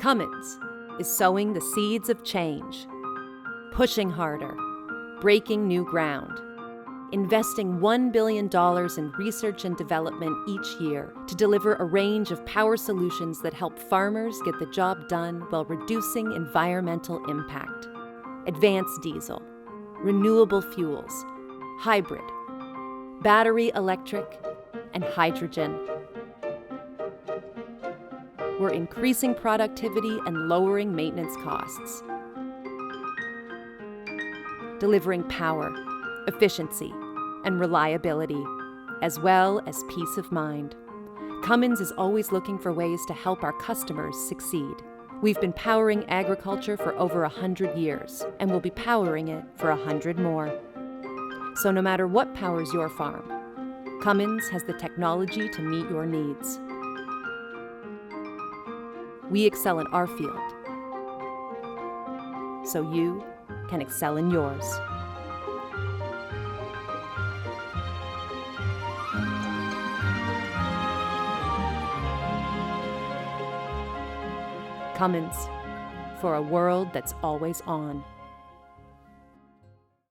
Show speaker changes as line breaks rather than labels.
Cummins is sowing the seeds of change, pushing harder, breaking new ground, investing $1 billion in research and development each year to deliver a range of power solutions that help farmers get the job done while reducing environmental impact. Advanced diesel, renewable fuels, hybrid, battery electric, and hydrogen. We're increasing productivity and lowering maintenance costs, delivering power, efficiency, and reliability, as well as peace of mind. Cummins is always looking for ways to help our customers succeed. We've been powering agriculture for over 100 years, and we'll be powering it for 100 more. So no matter what powers your farm, Cummins has the technology to meet your needs. We excel in our field, so you can excel in yours. Cummins, for a world that's always on.